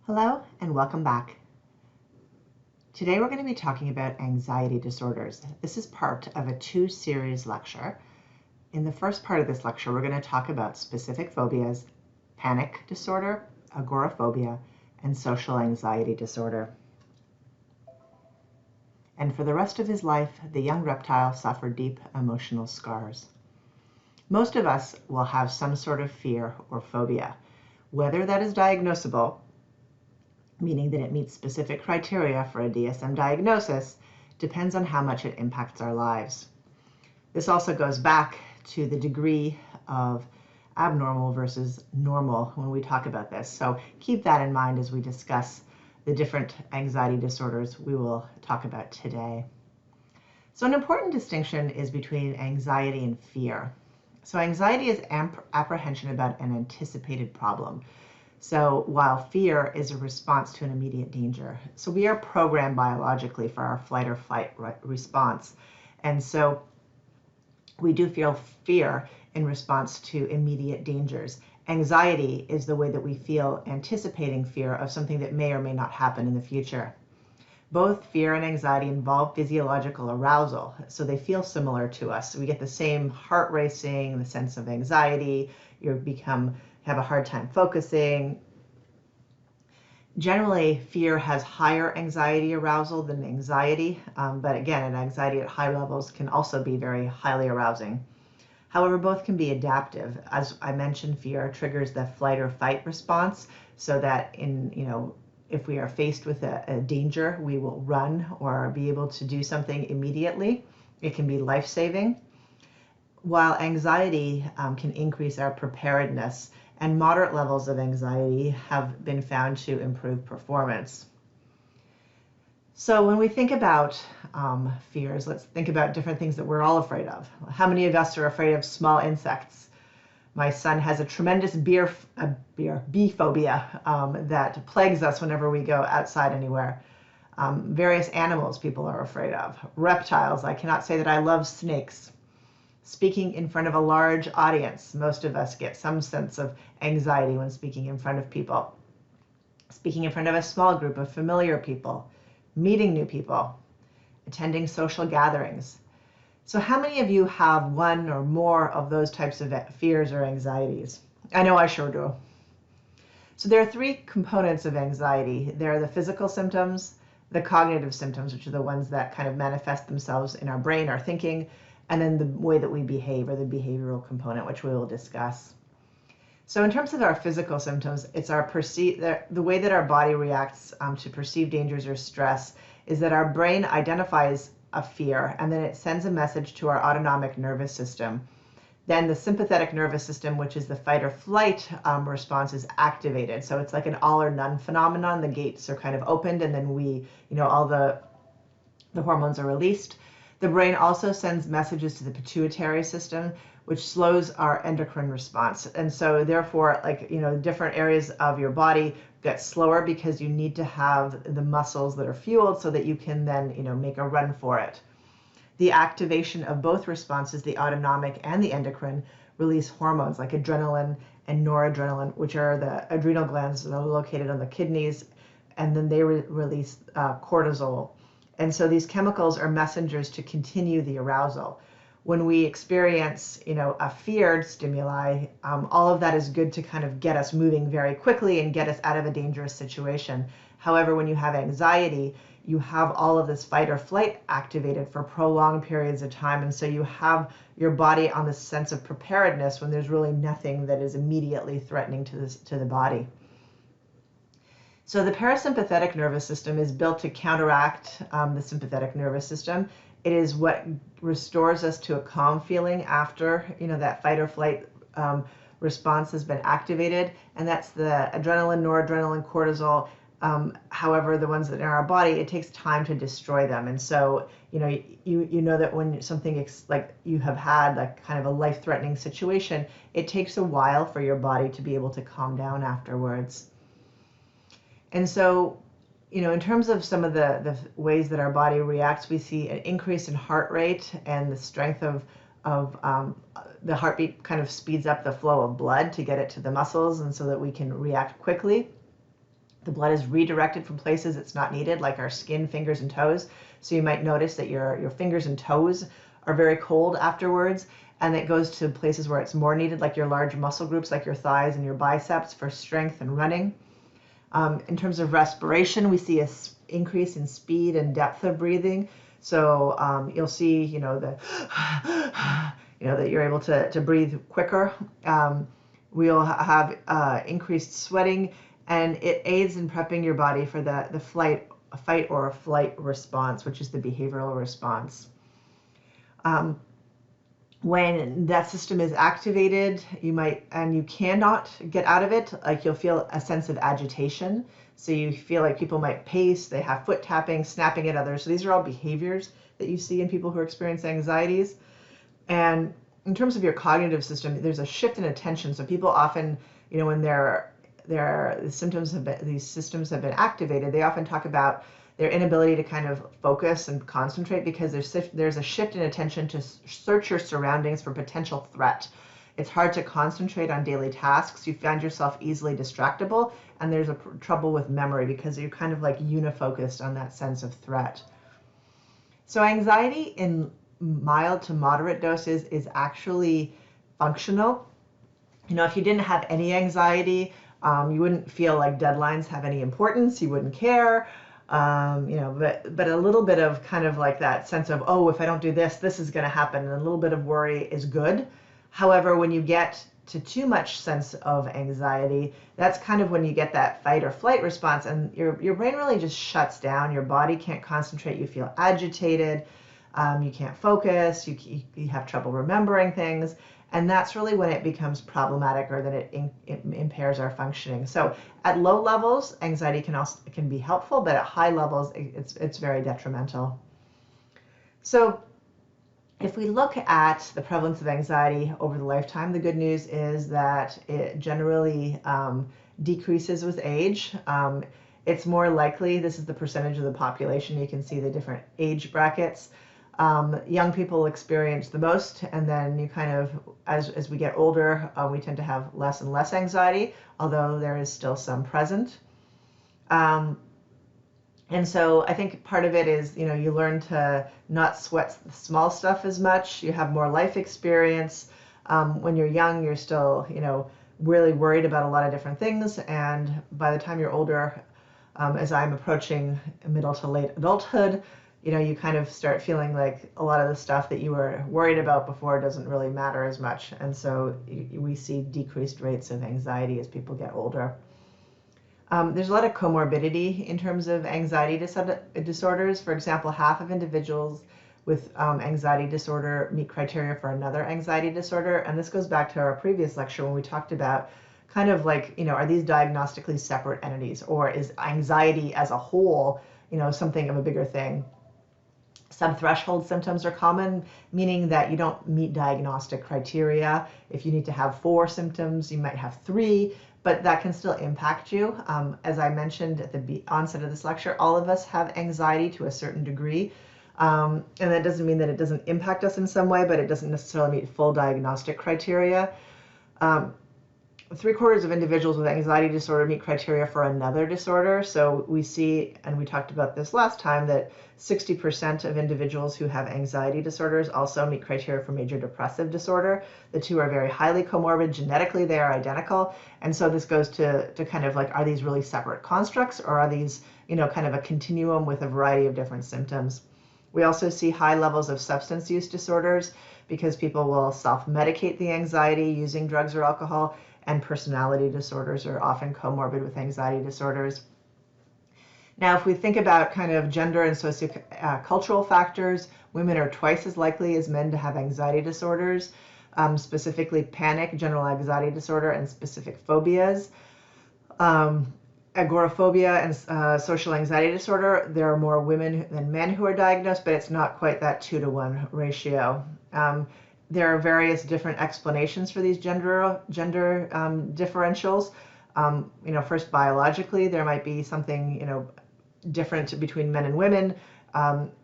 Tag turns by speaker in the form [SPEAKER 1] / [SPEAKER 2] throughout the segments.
[SPEAKER 1] Hello and welcome back. Today we're going to be talking about anxiety disorders. This is part of a two-series lecture. In the first part of this lecture, we're going to talk about specific phobias, panic disorder, agoraphobia, and social anxiety disorder. And for the rest of his life, the young reptile suffered deep emotional scars. Most of us will have some sort of fear or phobia, whether that is diagnosable, meaning that it meets specific criteria for a DSM diagnosis, depends on how much it impacts our lives. This also goes back to the degree of abnormal versus normal when we talk about this. So keep that in mind as we discuss the different anxiety disorders we will talk about today. So an important distinction is between anxiety and fear. So anxiety is apprehension about an anticipated problem. So while fear is a response to an immediate danger. So we are programmed biologically for our flight or fight response. And so we do feel fear in response to immediate dangers. Anxiety is the way that we feel anticipating fear of something that may or may not happen in the future. Both fear and anxiety involve physiological arousal, so they feel similar to us. We get the same heart racing, the sense of anxiety, have a hard time focusing. Generally, fear has higher anxiety arousal than anxiety, but again, an anxiety at high levels can also be very highly arousing. However, both can be adaptive. As I mentioned, fear triggers the flight or fight response, so that if we are faced with a danger, we will run or be able to do something immediately. It can be life-saving. While anxiety can increase our preparedness, and moderate levels of anxiety have been found to improve performance. So when we think about fears, let's think about different things that we're all afraid of. How many of us are afraid of small insects? My son has a tremendous bee phobia that plagues us whenever we go outside anywhere. Various animals people are afraid of. Reptiles, I cannot say that I love snakes. Speaking in front of a large audience, most of us get some sense of anxiety when speaking in front of people. Speaking in front of a small group of familiar people, meeting new people, attending social gatherings. So how many of you have one or more of those types of fears or anxieties? I know I sure do. So there are three components of anxiety. There are the physical symptoms, the cognitive symptoms, which are the ones that kind of manifest themselves in our brain, our thinking, and then the way that we behave, or the behavioral component, which we will discuss. So in terms of our physical symptoms, it's the way that our body reacts to perceived dangers or stress is that our brain identifies a fear, and then it sends a message to our autonomic nervous system. Then the sympathetic nervous system, which is the fight or flight response, is activated. So it's like an all or none phenomenon. The gates are kind of opened, and then all the hormones are released. The brain also sends messages to the pituitary system, which slows our endocrine response. And so therefore, different areas of your body get slower because you need to have the muscles that are fueled so that you can then, make a run for it. The activation of both responses, the autonomic and the endocrine, release hormones like adrenaline and noradrenaline, which are the adrenal glands that are located on the kidneys, and then they release cortisol. And so these chemicals are messengers to continue the arousal. When we experience, a feared stimuli, all of that is good to kind of get us moving very quickly and get us out of a dangerous situation. However, when you have anxiety, you have all of this fight or flight activated for prolonged periods of time. And so you have your body on this sense of preparedness when there's really nothing that is immediately threatening to the body. So the parasympathetic nervous system is built to counteract the sympathetic nervous system. It is what restores us to a calm feeling after, that fight or flight response has been activated. And that's the adrenaline, noradrenaline, cortisol. However, the ones that are in our body, it takes time to destroy them. And so, you know that when something like you have had like kind of a life-threatening situation, it takes a while for your body to be able to calm down afterwards. And so, in terms of some of the ways that our body reacts, we see an increase in heart rate, and the strength of the heartbeat kind of speeds up the flow of blood to get it to the muscles, and so that we can react quickly. The blood is redirected from places it's not needed, like our skin, fingers, and toes. So you might notice that your fingers and toes are very cold afterwards, and it goes to places where it's more needed, like your large muscle groups, like your thighs and your biceps for strength and running. In terms of respiration, we see an increase in speed and depth of breathing. So you'll see, that you're able to breathe quicker. We'll have increased sweating, and it aids in prepping your body for the fight or flight response, which is the behavioral response. When that system is activated, you cannot get out of it, like you'll feel a sense of agitation. So you feel like people might pace, they have foot tapping, snapping at others. So these are all behaviors that you see in people who experience anxieties. And in terms of your cognitive system, there's a shift in attention. So people often, when these systems have been activated, they often talk about their inability to kind of focus and concentrate because there's a shift in attention to search your surroundings for potential threat. It's hard to concentrate on daily tasks. You find yourself easily distractible, and there's trouble with memory because you're kind of like unifocused on that sense of threat. So anxiety in mild to moderate doses is actually functional. If you didn't have any anxiety, you wouldn't feel like deadlines have any importance. You wouldn't care. But a little bit of kind of like that sense of, oh, if I don't do this, this is going to happen. And a little bit of worry is good. However, when you get to too much sense of anxiety, that's kind of when you get that fight or flight response, and your brain really just shuts down. Your body can't concentrate. You feel agitated. You can't focus. You have trouble remembering things. And that's really when it becomes problematic, or that it impairs our functioning. So at low levels, anxiety can be helpful, but at high levels, it's very detrimental. So if we look at the prevalence of anxiety over the lifetime, the good news is that it generally decreases with age. It's more likely, this is the percentage of the population, you can see the different age brackets. Young people experience the most, and then you kind of, as we get older, we tend to have less and less anxiety, although there is still some present. And so I think part of it is, you learn to not sweat the small stuff as much. You have more life experience. When you're young, you're still, really worried about a lot of different things. And by the time you're older, as I'm approaching middle to late adulthood, you kind of start feeling like a lot of the stuff that you were worried about before doesn't really matter as much. And so we see decreased rates of anxiety as people get older. There's a lot of comorbidity in terms of anxiety disorders. For example, half of individuals with anxiety disorder meet criteria for another anxiety disorder. And this goes back to our previous lecture when we talked about kind of like, are these diagnostically separate entities, or is anxiety as a whole, something of a bigger thing? Subthreshold symptoms are common, meaning that you don't meet diagnostic criteria. If you need to have 4 symptoms, you might have 3, but that can still impact you. As I mentioned at the onset of this lecture, all of us have anxiety to a certain degree. And that doesn't mean that it doesn't impact us in some way, but it doesn't necessarily meet full diagnostic criteria. 3/4 of individuals with anxiety disorder meet criteria for another disorder. So we see, and we talked about this last time, that 60% of individuals who have anxiety disorders also meet criteria for major depressive disorder. The two are very highly comorbid. Genetically, they are identical. And so this goes to kind of like, are these really separate constructs, or are these, kind of a continuum with a variety of different symptoms? We also see high levels of substance use disorders because people will self-medicate the anxiety using drugs or alcohol, and personality disorders are often comorbid with anxiety disorders. Now, if we think about kind of gender and socio-cultural factors, women are twice as likely as men to have anxiety disorders, specifically panic, general anxiety disorder, and specific phobias. Agoraphobia and social anxiety disorder, there are more women than men who are diagnosed, but it's not quite that 2-to-1 ratio. There are various different explanations for these gender differentials. First, biologically, there might be something, different between men and women.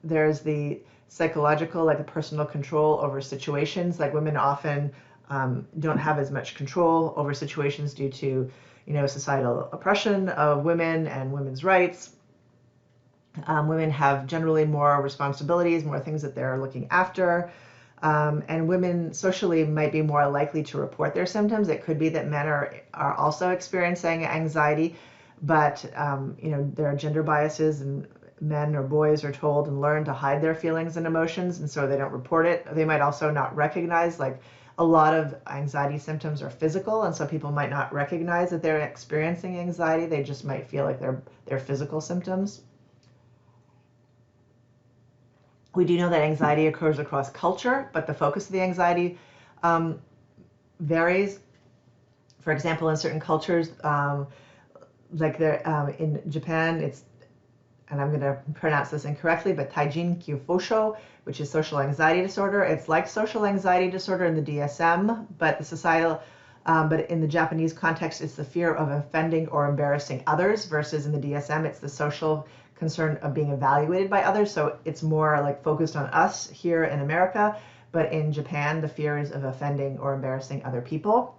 [SPEAKER 1] There's the psychological, like the personal control over situations. Like women often don't have as much control over situations due to, societal oppression of women and women's rights. Women have generally more responsibilities, more things that they're looking after. And women socially might be more likely to report their symptoms. It could be that men are also experiencing anxiety, but there are gender biases, and men or boys are told and learn to hide their feelings and emotions, and so they don't report it. They might also not recognize, like, a lot of anxiety symptoms are physical, and so people might not recognize that they're experiencing anxiety. They just might feel like they're physical symptoms. We do know that anxiety occurs across culture, but the focus of the anxiety varies. For example, in certain cultures, like in Japan, it's, and I'm going to pronounce this incorrectly, but Taijin Kyufosho, which is social anxiety disorder. It's like social anxiety disorder in the DSM, but but in the Japanese context, it's the fear of offending or embarrassing others, versus in the DSM, it's the social concern of being evaluated by others. So it's more like focused on us here in America, but in Japan, the fear is of offending or embarrassing other people.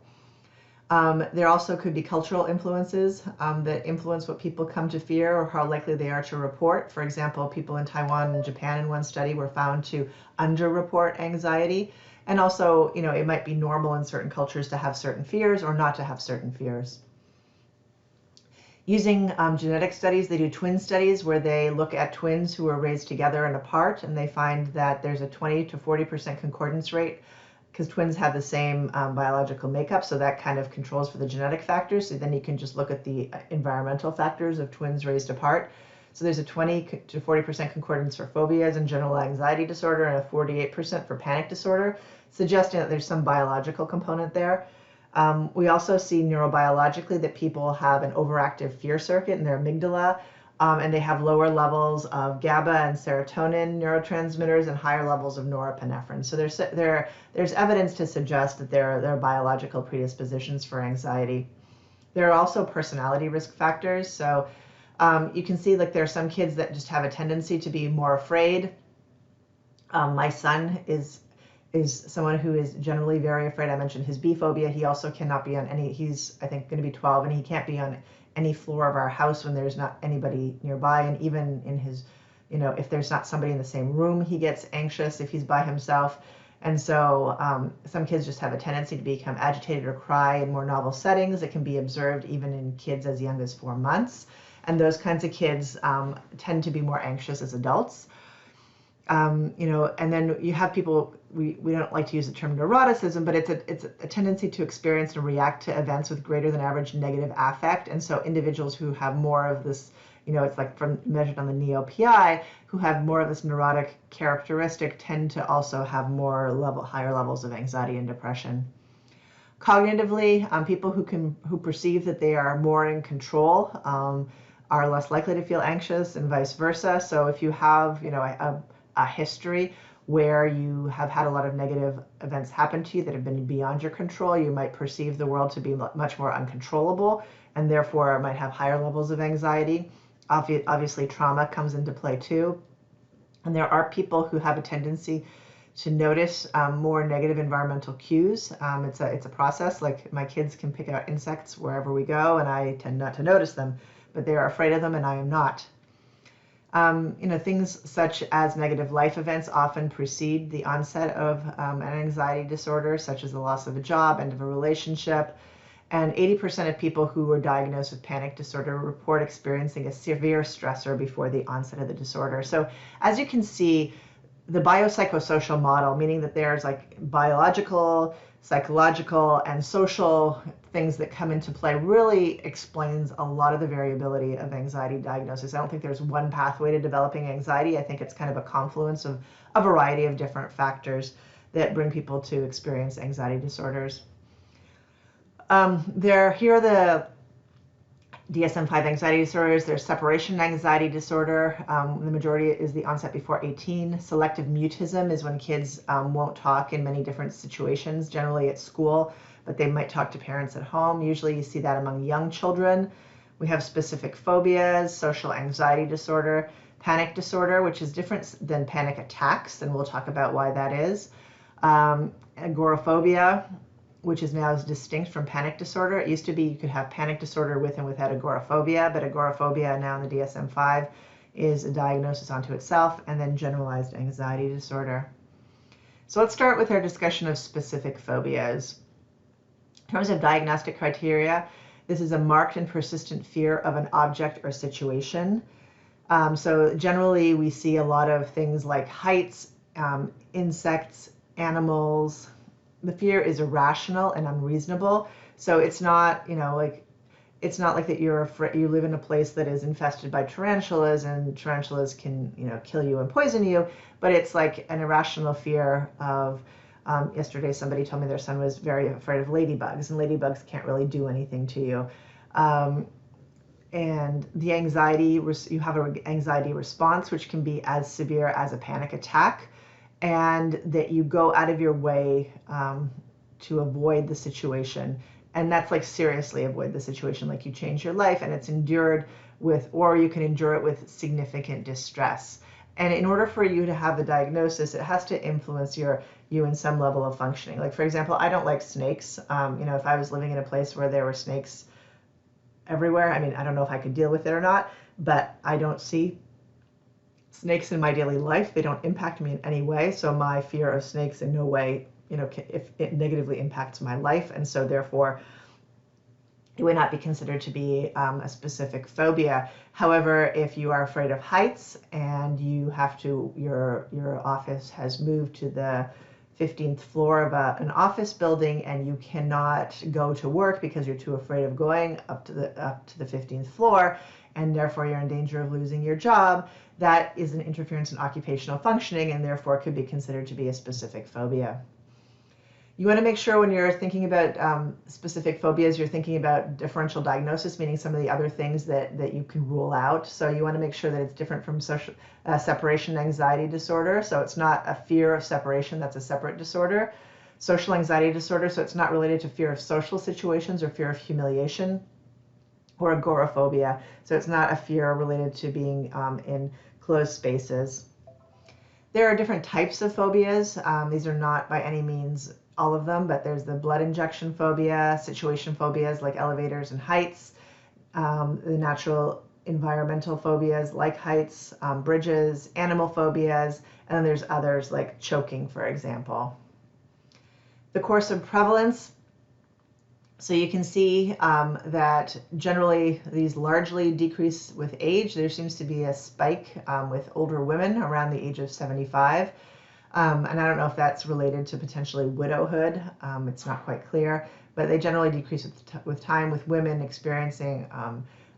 [SPEAKER 1] There also could be cultural influences that influence what people come to fear or how likely they are to report. For example, people in Taiwan and Japan in one study were found to underreport anxiety. And also, it might be normal in certain cultures to have certain fears or not to have certain fears. Using genetic studies, they do twin studies where they look at twins who are raised together and apart, and they find that there's a 20 to 40% concordance rate, because twins have the same biological makeup, so that kind of controls for the genetic factors. So then you can just look at the environmental factors of twins raised apart. So there's a 20 to 40% concordance for phobias and general anxiety disorder, and a 48% for panic disorder, suggesting that there's some biological component there. We also see neurobiologically that people have an overactive fear circuit in their amygdala, and they have lower levels of GABA and serotonin neurotransmitters and higher levels of norepinephrine. So there's evidence to suggest that there are biological predispositions for anxiety. There are also personality risk factors. So you can see, like, there are some kids that just have a tendency to be more afraid. My son is someone who is generally very afraid. I mentioned his bee phobia. He also cannot be on he's, I think, going to be 12, and he can't be on any floor of our house when there's not anybody nearby. And even in his, if there's not somebody in the same room, he gets anxious if he's by himself. And so some kids just have a tendency to become agitated or cry in more novel settings. It can be observed even in kids as young as 4 months. And those kinds of kids tend to be more anxious as adults. And then you have people, we don't like to use the term neuroticism, but it's a tendency to experience and react to events with greater than average negative affect. And so individuals who have more of this, it's like measured on the NEO-PI, who have more of this neurotic characteristic tend to also have higher levels of anxiety and depression. Cognitively, people who perceive that they are more in control are less likely to feel anxious, and vice versa. So if you have, a history where you have had a lot of negative events happen to you that have been beyond your control, you might perceive the world to be much more uncontrollable, and therefore might have higher levels of anxiety. Obviously, trauma comes into play too. And there are people who have a tendency to notice more negative environmental cues. It's a process. Like, my kids can pick out insects wherever we go, and I tend not to notice them, but they are afraid of them, and I am not. Things such as negative life events often precede the onset of an anxiety disorder, such as the loss of a job, end of a relationship. And 80% of people who are diagnosed with panic disorder report experiencing a severe stressor before the onset of the disorder. So as you can see, the biopsychosocial model, meaning that there's like biological, psychological, and social things that come into play, really explains a lot of the variability of anxiety diagnosis. I don't think there's one pathway to developing anxiety. I think it's kind of a confluence of a variety of different factors that bring people to experience anxiety disorders. Here are the DSM-5 anxiety disorders. There's separation anxiety disorder. The majority is the onset before 18. Selective mutism is when kids won't talk in many different situations, generally at school, but they might talk to parents at home. Usually you see that among young children. We have specific phobias, social anxiety disorder, panic disorder, which is different than panic attacks, and we'll talk about why that is. Agoraphobia, which is now distinct from panic disorder. It used to be you could have panic disorder with and without agoraphobia, but agoraphobia now in the DSM-5 is a diagnosis unto itself, and then generalized anxiety disorder. So let's start with our discussion of specific phobias. In terms of diagnostic criteria, this is a marked and persistent fear of an object or situation. So generally we see a lot of things like heights, insects, animals. The fear is irrational and unreasonable. So it's not, it's not like that you're afraid, you live in a place that is infested by tarantulas and tarantulas can, kill you and poison you, but it's like an irrational fear of, yesterday somebody told me their son was very afraid of ladybugs, and ladybugs can't really do anything to you. And the anxiety, you have an anxiety response, which can be as severe as a panic attack, and that you go out of your way to avoid the situation. And that's like seriously avoid the situation, like you change your life and it's endured with, or you can endure it with significant distress. And in order for you to have the diagnosis, it has to influence you in some level of functioning. Like, for example, I don't like snakes. If I was living in a place where there were snakes everywhere, I don't know if I could deal with it or not, but I don't see snakes in my daily life. They don't impact me in any way. So my fear of snakes in no way, if it negatively impacts my life. And so therefore, it would not be considered to be a specific phobia. However, if you are afraid of heights and you have to, your office has moved to the 15th floor of an office building and you cannot go to work because you're too afraid of going up to the 15th floor, and therefore you're in danger of losing your job, that is an interference in occupational functioning and therefore could be considered to be a specific phobia. You want to make sure when you're thinking about specific phobias, you're thinking about differential diagnosis, meaning some of the other things that you can rule out. So you want to make sure that it's different from social separation anxiety disorder. So it's not a fear of separation, that's a separate disorder. Social anxiety disorder, so it's not related to fear of social situations or fear of humiliation. Or agoraphobia, so it's not a fear related to being in closed spaces. There are different types of phobias. These are not by any means all of them, but there's the blood injection phobia, situation phobias like elevators and heights, the natural environmental phobias like heights, bridges, animal phobias, and then there's others like choking, for example. The course of prevalence. So you can see that generally these largely decrease with age. There seems to be a spike with older women around the age of 75. And I don't know if that's related to potentially widowhood. It's not quite clear, but they generally decrease with time, with women experiencing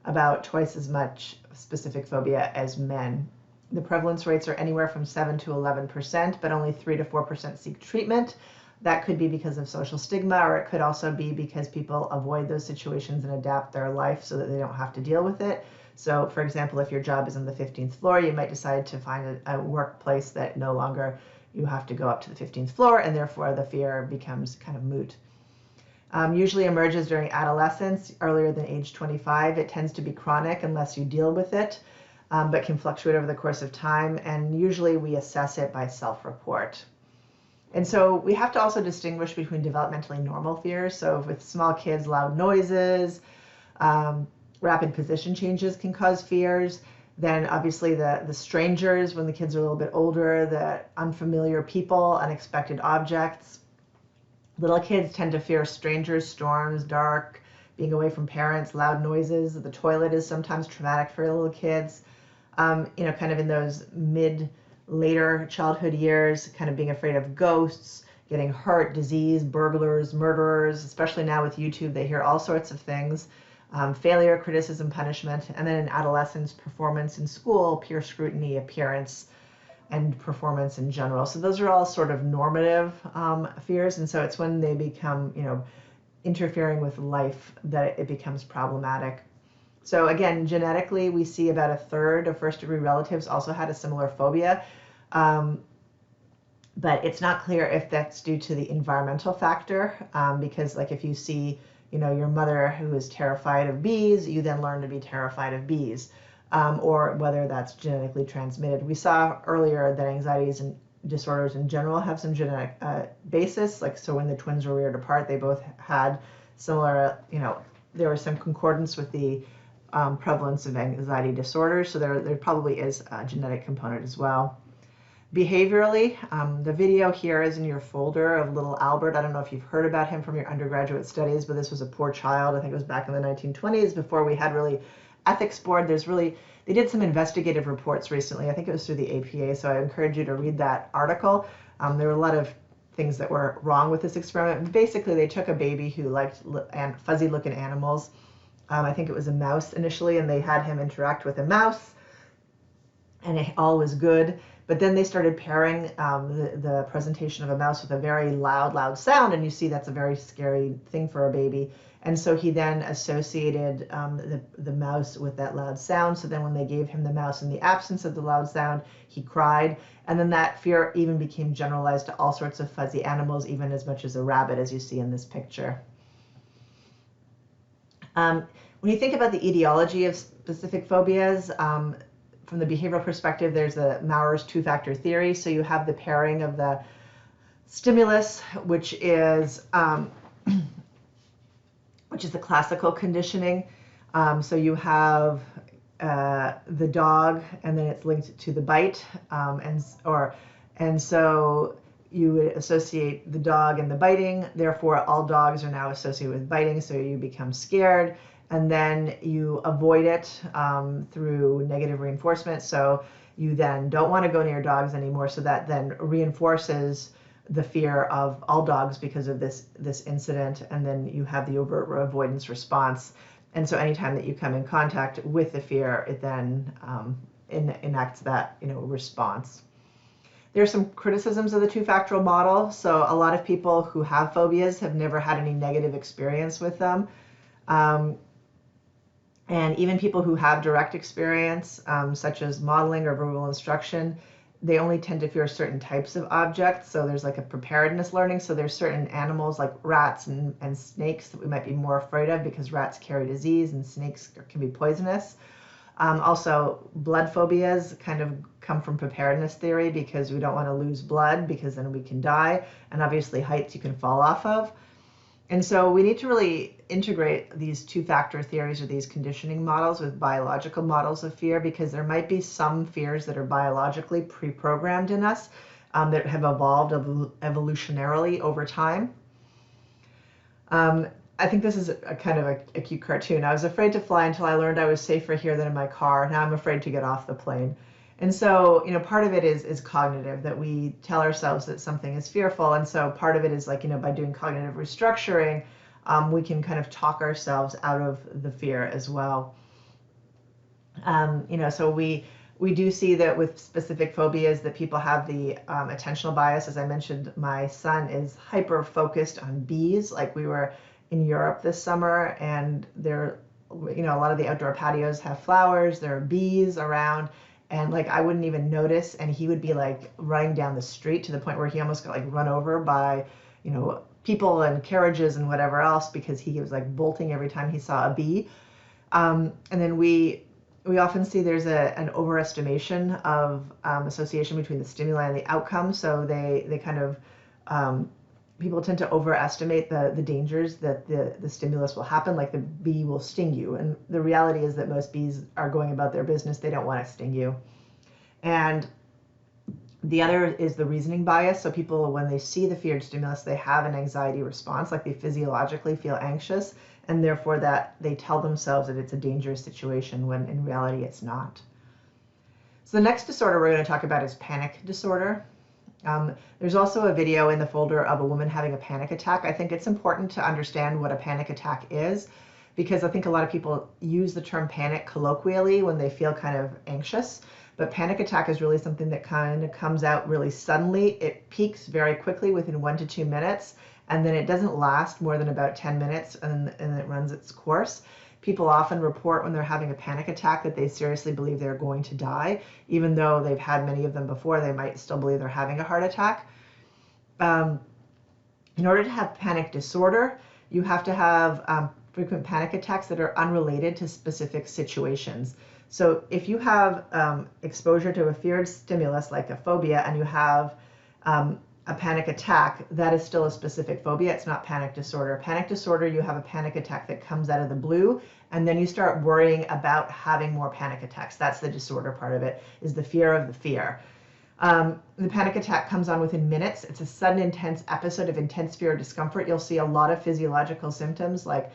[SPEAKER 1] about twice as much specific phobia as men. The prevalence rates are anywhere from 7 to 11%, but only 3 to 4% seek treatment. That could be because of social stigma, or it could also be because people avoid those situations and adapt their life so that they don't have to deal with it. So, for example, if your job is on the 15th floor, you might decide to find a workplace that no longer you have to go up to the 15th floor, and therefore the fear becomes kind of moot. Usually emerges during adolescence, earlier than age 25. It tends to be chronic unless you deal with it, but can fluctuate over the course of time, and usually we assess it by self-report. And so we have to also distinguish between developmentally normal fears. So with small kids, loud noises, rapid position changes can cause fears. Then obviously the strangers, when the kids are a little bit older, the unfamiliar people, unexpected objects. Little kids tend to fear strangers, storms, dark, being away from parents, loud noises. The toilet is sometimes traumatic for little kids. Kind of in those later childhood years, kind of being afraid of ghosts, getting hurt, disease, burglars, murderers, especially now with YouTube, they hear all sorts of things. Failure, criticism, punishment, and then in adolescence, performance in school, peer scrutiny, appearance, and performance in general. So those are all sort of normative fears, and so it's when they become, interfering with life that it becomes problematic. So again, genetically, we see about a third of first-degree relatives also had a similar phobia, but it's not clear if that's due to the environmental factor, because like if you see your mother who is terrified of bees, you then learn to be terrified of bees, or whether that's genetically transmitted. We saw earlier that anxiety is disorders in general have some genetic basis. Like, so when the twins were reared apart, they both had similar, there was some concordance with the prevalence of anxiety disorders. So there probably is a genetic component as well. Behaviorally, the video here is in your folder of little Albert. I don't know if you've heard about him from your undergraduate studies, but this was a poor child. I think it was back in the 1920s before we had really ethics board. They did some investigative reports recently. I think it was through the APA, so I encourage you to read that article. There were a lot of things that were wrong with this experiment. Basically, they took a baby who liked fuzzy-looking animals. I think it was a mouse initially, and they had him interact with a mouse, and it all was good. But then they started pairing the presentation of a mouse with a very loud sound, and you see that's a very scary thing for a baby. And so he then associated the mouse with that loud sound. So then when they gave him the mouse in the absence of the loud sound, he cried. And then that fear even became generalized to all sorts of fuzzy animals, even as much as a rabbit, as you see in this picture. When you think about the etiology of specific phobias, from the behavioral perspective, there's the Maurer's two-factor theory. So you have the pairing of the stimulus, which is the classical conditioning. So you have the dog, and then it's linked to the bite, and so you would associate the dog and the biting. Therefore, all dogs are now associated with biting, so you become scared. And then you avoid it through negative reinforcement. So you then don't want to go near dogs anymore. So that then reinforces the fear of all dogs because of this incident. And then you have the overt avoidance response. And so anytime that you come in contact with the fear, it then enacts that response. There are some criticisms of the two-factorial model. So a lot of people who have phobias have never had any negative experience with them. And even people who have direct experience, such as modeling or verbal instruction, they only tend to fear certain types of objects. So there's like a preparedness learning. So there's certain animals like rats and snakes that we might be more afraid of because rats carry disease and snakes can be poisonous. Also, blood phobias kind of come from preparedness theory because we don't want to lose blood because then we can die. And obviously heights you can fall off of. And so we need to really integrate these two-factor theories or these conditioning models with biological models of fear, because there might be some fears that are biologically pre-programmed in us that have evolved evolutionarily over time. I think this is a kind of a cute cartoon. I was afraid to fly until I learned I was safer here than in my car. Now I'm afraid to get off the plane. And so, part of it is cognitive, that we tell ourselves that something is fearful. And so part of it is like, by doing cognitive restructuring, we can kind of talk ourselves out of the fear as well. So we do see that with specific phobias that people have the attentional bias. As I mentioned, my son is hyper focused on bees. Like, we were in Europe this summer, and there, a lot of the outdoor patios have flowers. There are bees around. And like, I wouldn't even notice, and he would be like running down the street to the point where he almost got like run over by, people and carriages and whatever else, because he was like bolting every time he saw a bee. And then we often see there's an overestimation of association between the stimuli and the outcome. So they kind of, people tend to overestimate the dangers that the stimulus will happen, like the bee will sting you. And the reality is that most bees are going about their business. They don't want to sting you. And the other is the reasoning bias. So people, when they see the feared stimulus, they have an anxiety response, like they physiologically feel anxious, and therefore that they tell themselves that it's a dangerous situation when in reality it's not. So the next disorder we're going to talk about is panic disorder. There's also a video in the folder of a woman having a panic attack. I think it's important to understand what a panic attack is, because I think a lot of people use the term panic colloquially when they feel kind of anxious. But panic attack is really something that kind of comes out really suddenly. It peaks very quickly within 1 to 2 minutes, and then it doesn't last more than about 10 minutes, and it runs its course. People often report when they're having a panic attack that they seriously believe they're going to die. Even though they've had many of them before, they might still believe they're having a heart attack. In order to have panic disorder, you have to have frequent panic attacks that are unrelated to specific situations. So if you have exposure to a feared stimulus like a phobia, and you have a panic attack, that is still a specific phobia. It's not panic disorder. Panic disorder, you have a panic attack that comes out of the blue, and then you start worrying about having more panic attacks. That's the disorder part of it, is the fear of the fear. The panic attack comes on within minutes. It's a sudden, intense episode of intense fear or discomfort. You'll see a lot of physiological symptoms like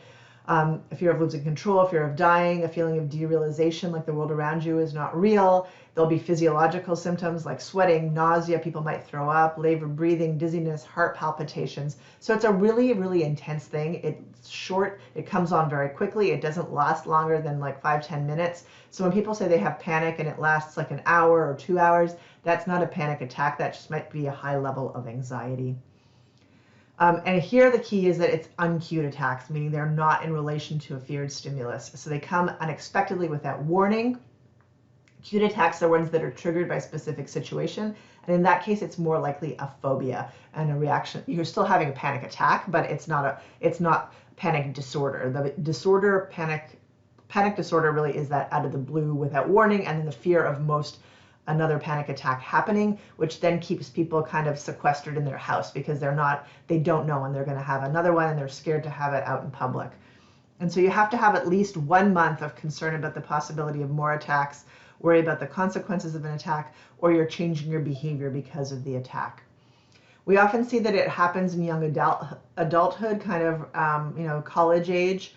[SPEAKER 1] a fear of losing control, fear of dying, a feeling of derealization, like the world around you is not real. There'll be physiological symptoms like sweating, nausea, people might throw up, labored breathing, dizziness, heart palpitations. So it's a really, really intense thing. It's short, it comes on very quickly. It doesn't last longer than like 5-10 minutes. So when people say they have panic and it lasts like an hour or 2 hours, that's not a panic attack. That just might be a high level of anxiety. And here the key is that it's uncued attacks, meaning they're not in relation to a feared stimulus. So they come unexpectedly without warning. Cued attacks are ones that are triggered by a specific situation. And in that case, it's more likely a phobia and a reaction. You're still having a panic attack, but it's not panic disorder. The disorder, panic disorder really is that out of the blue without warning, and then the fear of another panic attack happening, which then keeps people kind of sequestered in their house because they don't know when they're going to have another one, and they're scared to have it out in public. And so you have to have at least 1 month of concern about the possibility of more attacks, worry about the consequences of an attack, or you're changing your behavior because of the attack. We often see that it happens in young adulthood, kind of college age.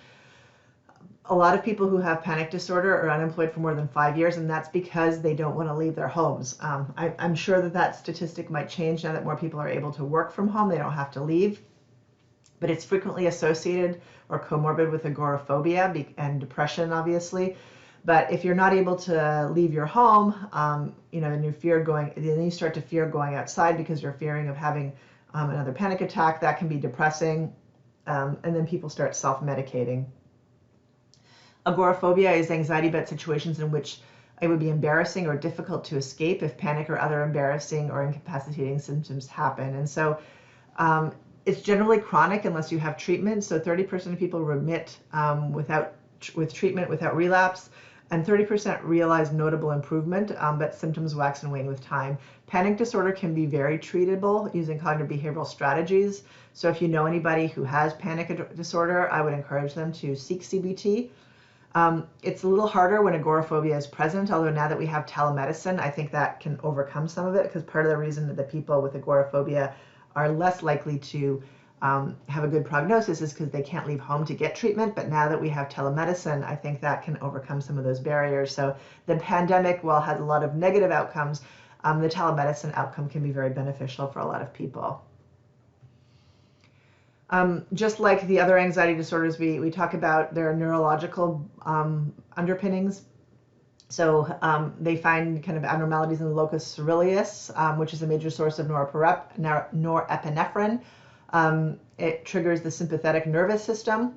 [SPEAKER 1] A lot of people who have panic disorder are unemployed for more than 5 years, and that's because they don't want to leave their homes. I'm sure that statistic might change now that more people are able to work from home. They don't have to leave, but it's frequently associated or comorbid with agoraphobia and depression, obviously. But if you're not able to leave your home, and then you start to fear going outside because you're fearing of having another panic attack. That can be depressing, and then people start self-medicating. Agoraphobia is anxiety about situations in which it would be embarrassing or difficult to escape if panic or other embarrassing or incapacitating symptoms happen. And so it's generally chronic unless you have treatment. So 30% of people remit with treatment without relapse, and 30% realize notable improvement, but symptoms wax and wane with time. Panic disorder can be very treatable using cognitive behavioral strategies. So if you know anybody who has panic disorder, I would encourage them to seek CBT. It's a little harder when agoraphobia is present, although now that we have telemedicine, I think that can overcome some of it, because part of the reason that the people with agoraphobia are less likely to have a good prognosis is because they can't leave home to get treatment. But now that we have telemedicine, I think that can overcome some of those barriers. So the pandemic, while has a lot of negative outcomes, the telemedicine outcome can be very beneficial for a lot of people. Just like the other anxiety disorders we talk about, there are neurological underpinnings. So they find kind of abnormalities in the locus ceruleus, which is a major source of norepinephrine. It triggers the sympathetic nervous system.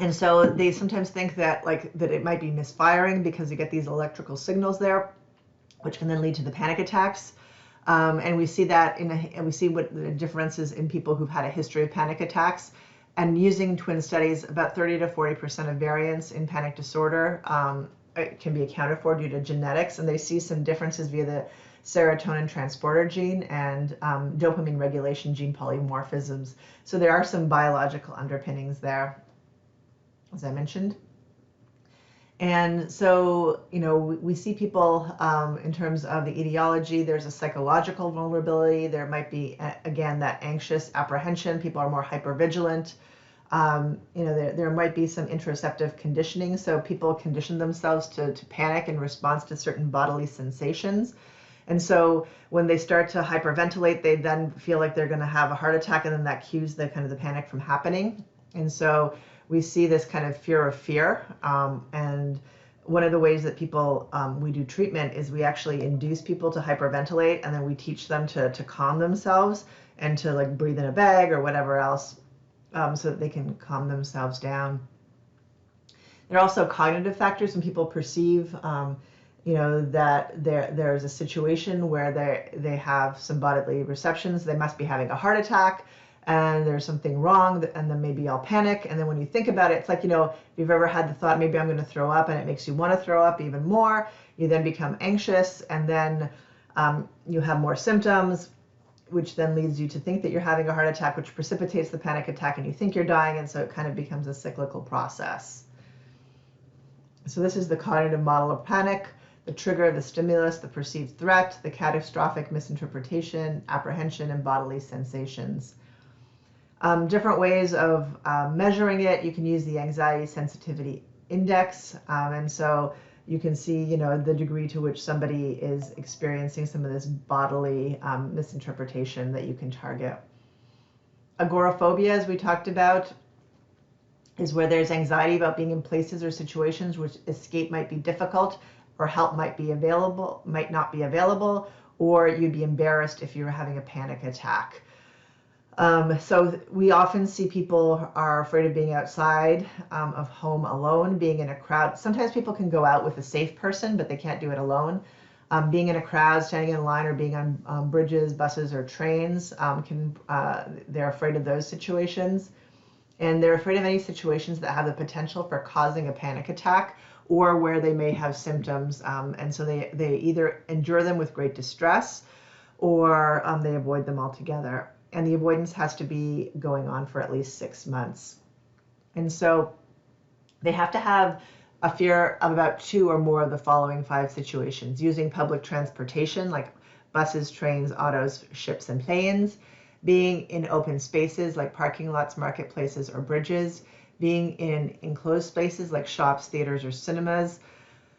[SPEAKER 1] And so they sometimes think that it might be misfiring because you get these electrical signals there, which can then lead to the panic attacks. And we see that and we see what the differences in people who've had a history of panic attacks. And using twin studies, about 30 to 40% of variance in panic disorder can be accounted for due to genetics. And they see some differences via the serotonin transporter gene and dopamine regulation gene polymorphisms. So there are some biological underpinnings there, as I mentioned. And so, we see people in terms of the etiology, there's a psychological vulnerability. There might be, again, that anxious apprehension. People are more hypervigilant. There might be some interoceptive conditioning. So people condition themselves to panic in response to certain bodily sensations. And so when they start to hyperventilate, they then feel like they're going to have a heart attack, and then that cues the panic from happening. And so we see this kind of fear of fear. And one of the ways that we do treatment is we actually induce people to hyperventilate, and then we teach them to calm themselves and to breathe in a bag or whatever else, so that they can calm themselves down. There are also cognitive factors when people perceive that there's a situation where they have some bodily receptions. They must be having a heart attack, and there's something wrong, and then maybe I'll panic. And then when you think about it, it's like, if you've ever had the thought, maybe I'm going to throw up, and it makes you want to throw up even more, you then become anxious, and then You have more symptoms, which then leads you to think that you're having a heart attack, which precipitates the panic attack, and you think you're dying, and so it kind of becomes a cyclical process. So this is the cognitive model of panic: the trigger, the stimulus, the perceived threat, the catastrophic misinterpretation, apprehension, and bodily sensations. Different ways of measuring it. You can use the anxiety sensitivity index, and so you can see, the degree to which somebody is experiencing some of this bodily misinterpretation that you can target. Agoraphobia, as we talked about, is where there's anxiety about being in places or situations which escape might be difficult, or help might not be available, or you'd be embarrassed if you were having a panic attack. So we often see people are afraid of being outside of home alone, being in a crowd. Sometimes people can go out with a safe person, but they can't do it alone. Being in a crowd, standing in a line, or being on bridges, buses, or trains, they're afraid of those situations. And they're afraid of any situations that have the potential for causing a panic attack, or where they may have symptoms. And so they either endure them with great distress, or they avoid them altogether. And the avoidance has to be going on for at least 6 months. And so they have to have a fear of about 2 or more of the following 5 situations: using public transportation like buses, trains, autos, ships, and planes; being in open spaces like parking lots, marketplaces, or bridges; being in enclosed spaces like shops, theaters, or cinemas;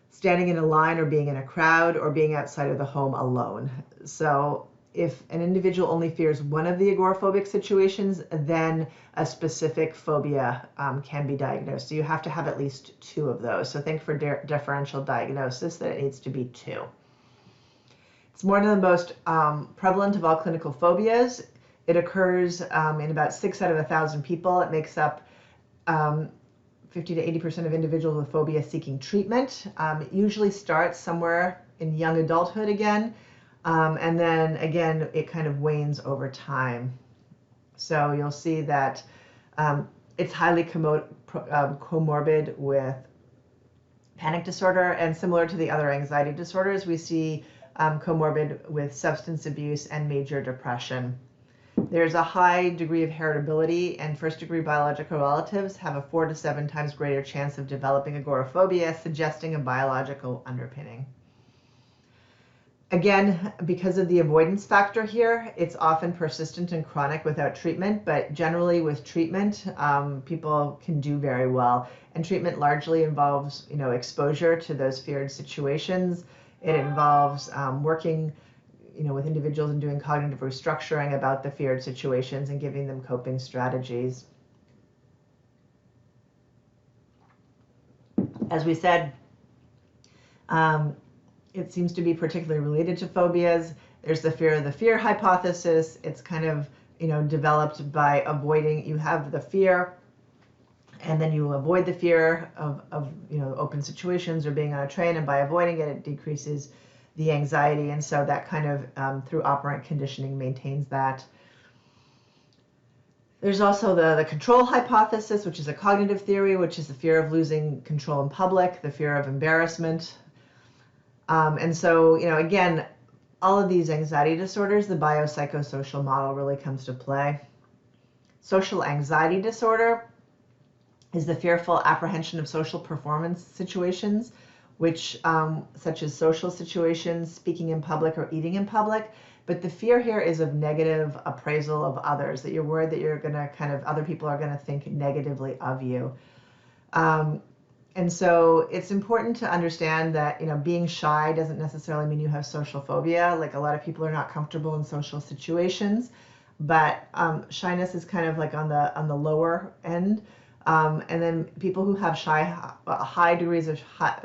[SPEAKER 1] standing in a line or being in a crowd; or being outside of the home alone. So if an individual only fears one of the agoraphobic situations, then a specific phobia can be diagnosed. So you have to have at least 2 of those. So think for differential diagnosis that it needs to be 2. It's one of the most prevalent of all clinical phobias. It occurs in about 6 out of 1,000 people. It makes up 50 to 80% of individuals with phobia seeking treatment. It usually starts somewhere in young adulthood again. And then again, it kind of wanes over time. So you'll see that it's highly comorbid with panic disorder, and similar to the other anxiety disorders, we see comorbid with substance abuse and major depression. There's a high degree of heritability, and first-degree biological relatives have a 4 to 7 times greater chance of developing agoraphobia, suggesting a biological underpinning. Again, because of the avoidance factor here, it's often persistent and chronic without treatment, but generally with treatment, people can do very well. And treatment largely involves, exposure to those feared situations. It involves working, with individuals and doing cognitive restructuring about the feared situations and giving them coping strategies. As we said, it seems to be particularly related to phobias. There's the fear of the fear hypothesis. It's kind of, developed by avoiding. You have the fear, and then you avoid the fear of open situations or being on a train, and by avoiding it, it decreases the anxiety. And so that kind of, through operant conditioning, maintains that. There's also the control hypothesis, which is a cognitive theory, which is the fear of losing control in public, the fear of embarrassment. And so, again, all of these anxiety disorders, the biopsychosocial model really comes to play. Social anxiety disorder is the fearful apprehension of social performance situations, which, such as social situations, speaking in public, or eating in public. But the fear here is of negative appraisal of others, that you're worried that you're going to other people are going to think negatively of you. And so it's important to understand that, being shy doesn't necessarily mean you have social phobia. Like, a lot of people are not comfortable in social situations, but shyness is kind of like on the lower end. And then people who have high degrees of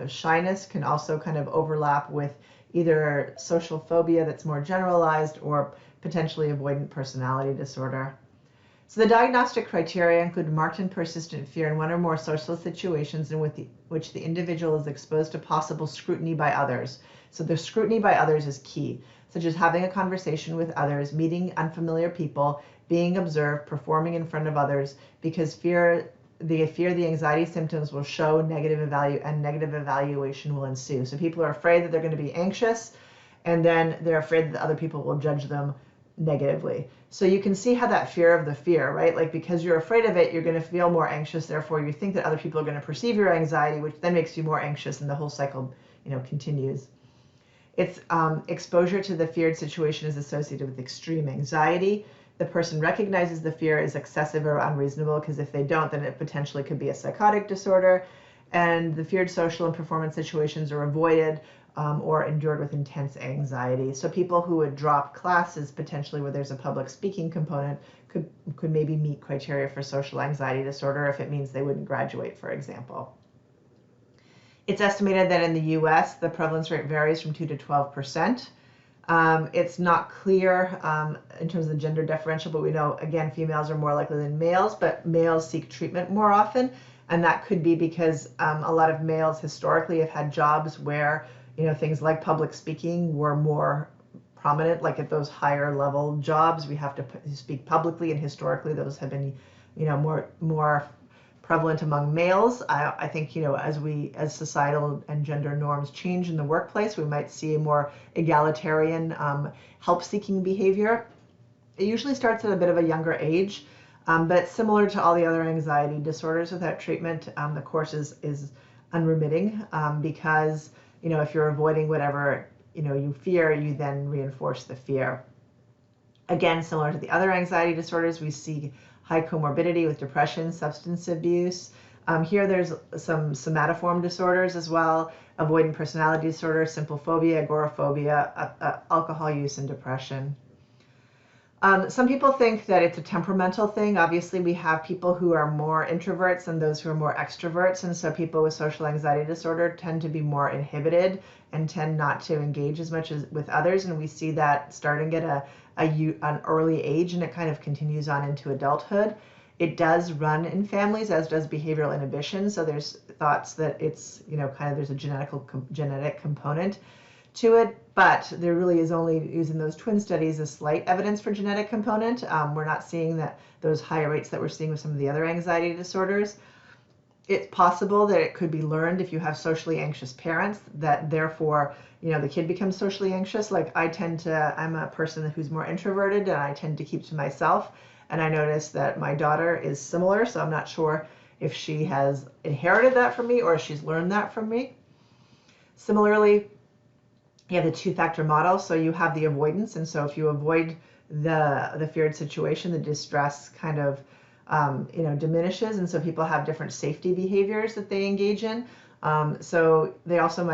[SPEAKER 1] shyness can also kind of overlap with either social phobia that's more generalized, or potentially avoidant personality disorder. So the diagnostic criteria include marked and persistent fear in one or more social situations in which the individual is exposed to possible scrutiny by others. So the scrutiny by others is key, such as having a conversation with others, meeting unfamiliar people, being observed, performing in front of others, because the anxiety symptoms will show negative evaluation will ensue. So people are afraid that they're going to be anxious, and then they're afraid that other people will judge them negatively. So you can see how that fear of the fear, right? Like because you're afraid of it, you're going to feel more anxious. Therefore, you think that other people are going to perceive your anxiety, which then makes you more anxious, and the whole cycle, continues. It's exposure to the feared situation is associated with extreme anxiety. The person recognizes the fear is excessive or unreasonable, because if they don't, then it potentially could be a psychotic disorder. And the feared social and performance situations are avoided or endured with intense anxiety. So people who would drop classes potentially where there's a public speaking component could maybe meet criteria for social anxiety disorder if it means they wouldn't graduate, for example. It's estimated that in the US, the prevalence rate varies from 2 to 12%. It's not clear in terms of the gender differential, but we know, again, females are more likely than males, but males seek treatment more often. And that could be because a lot of males historically have had jobs where, things like public speaking were more prominent, like at those higher level jobs, we have to speak publicly, and historically those have been, more prevalent among males. I think, as societal and gender norms change in the workplace, we might see a more egalitarian help-seeking behavior. It usually starts at a bit of a younger age, but similar to all the other anxiety disorders without treatment, the course is unremitting because, if you're avoiding whatever, you fear, you then reinforce the fear. Again, similar to the other anxiety disorders, we see high comorbidity with depression, substance abuse. Here there's some somatoform disorders as well, avoidant personality disorder, simple phobia, agoraphobia, alcohol use, and depression. Some people think that it's a temperamental thing. Obviously, we have people who are more introverts and those who are more extroverts, and so people with social anxiety disorder tend to be more inhibited and tend not to engage as much as with others, and we see that starting at an early age, and it kind of continues on into adulthood. It does run in families, as does behavioral inhibition, so there's thoughts that it's, there's a genetic component to it, but there really is only, using those twin studies, a slight evidence for genetic component. We're not seeing that those higher rates that we're seeing with some of the other anxiety disorders. It's possible that it could be learned if you have socially anxious parents, that therefore, the kid becomes socially anxious. Like I'm a person who's more introverted, and I tend to keep to myself. And I notice that my daughter is similar, so I'm not sure if she has inherited that from me or if she's learned that from me. Similarly, you have the two-factor model, so you have the avoidance, and so if you avoid the feared situation, the distress kind of diminishes, and so people have different safety behaviors that they engage in. So they also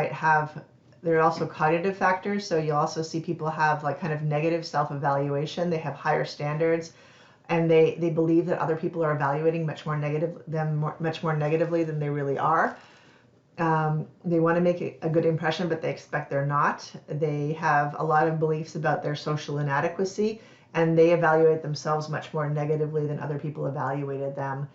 [SPEAKER 1] there are also cognitive factors, so you'll also see people have like kind of negative self-evaluation. They have higher standards, and they believe that other people are evaluating much more negatively than they really are. They want to make a good impression, but they expect they're not. They have a lot of beliefs about their social inadequacy, and they evaluate themselves much more negatively than other people evaluated them.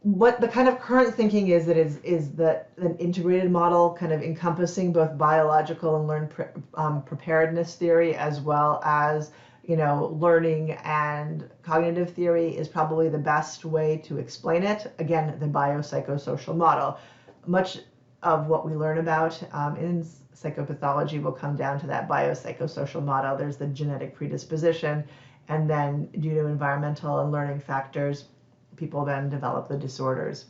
[SPEAKER 1] What the kind of current thinking is that an integrated model, kind of encompassing both biological and learned preparedness theory, as well as learning and cognitive theory, is probably the best way to explain it. Again, the biopsychosocial model. Much of what we learn about in psychopathology will come down to that biopsychosocial model. There's the genetic predisposition, and then due to environmental and learning factors, people then develop the disorders.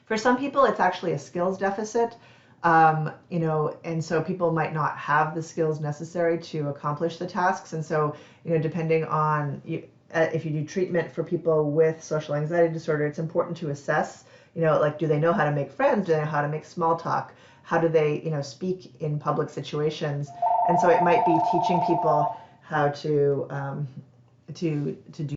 [SPEAKER 1] For some people, it's actually a skills deficit, and so people might not have the skills necessary to accomplish the tasks. And so, depending on if you do treatment for people with social anxiety disorder, it's important to assess, like, do they know how to make friends? Do they know how to make small talk? How do they, speak in public situations? And so it might be teaching people how to do